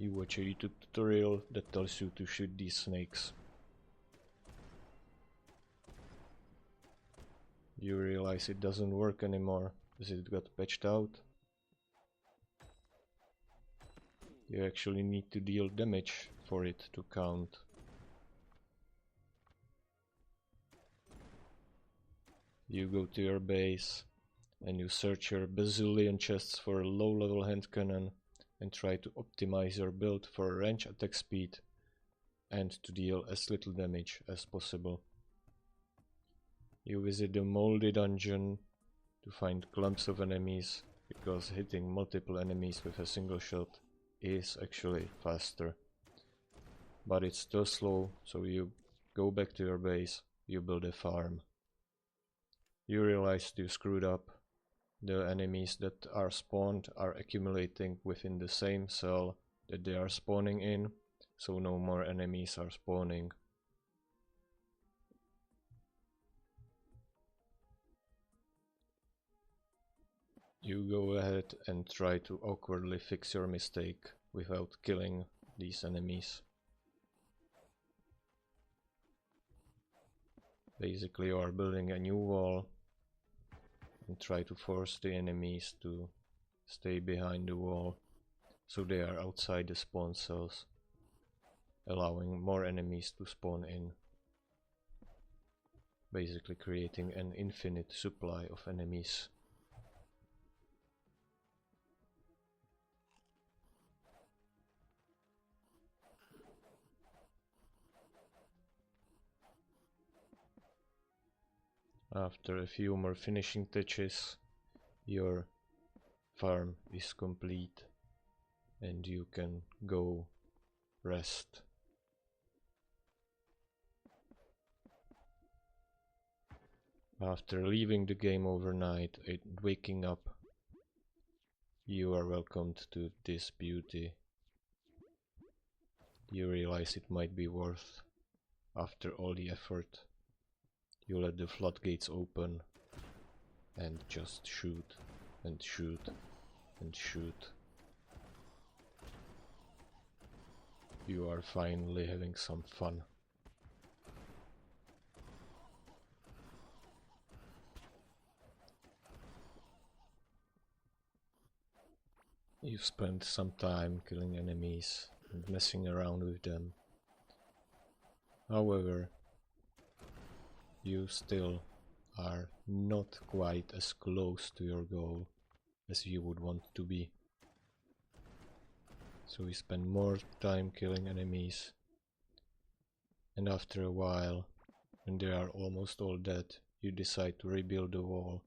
You watch a YouTube tutorial that tells you to shoot these snakes. You realize it doesn't work anymore as it got patched out. You actually need to deal damage for it to count. You go to your base and you search your bazillion chests for a low-level hand cannon and try to optimize your build for range attack speed and to deal as little damage as possible. You visit the moldy dungeon to find clumps of enemies, because hitting multiple enemies with a single shot is actually faster. But it's still slow, so you go back to your base, you build a farm. You realize you screwed up. The enemies that are spawned are accumulating within the same cell that they are spawning in, so no more enemies are spawning. You go ahead and try to awkwardly fix your mistake without killing these enemies. Basically, you are building a new wall and try to force the enemies to stay behind the wall, so they are outside the spawn cells, allowing more enemies to spawn in, basically creating an infinite supply of enemies. After a few more finishing touches, your farm is complete and you can go rest. After leaving the game overnight and waking up, you are welcomed to this beauty. You realize it might be worth after all the effort. You let the floodgates open and just shoot and shoot and shoot. You are finally having some fun. You've spent some time killing enemies and messing around with them. However, you still are not quite as close to your goal as you would want to be. So you spend more time killing enemies, and after a while, when they are almost all dead, you decide to rebuild the wall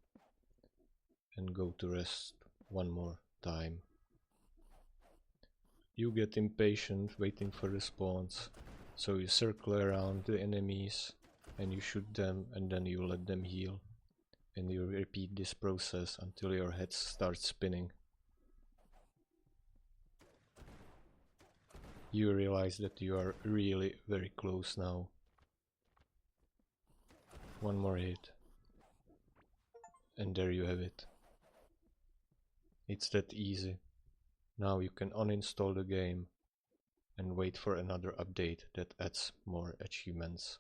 and go to rest one more time. You get impatient waiting for the spawns, so you circle around the enemies and you shoot them and then you let them heal, and you repeat this process until your head starts spinning. You realize that you are really very close now. One more hit, and there you have it. It's that easy. Now you can uninstall the game and wait for another update that adds more achievements.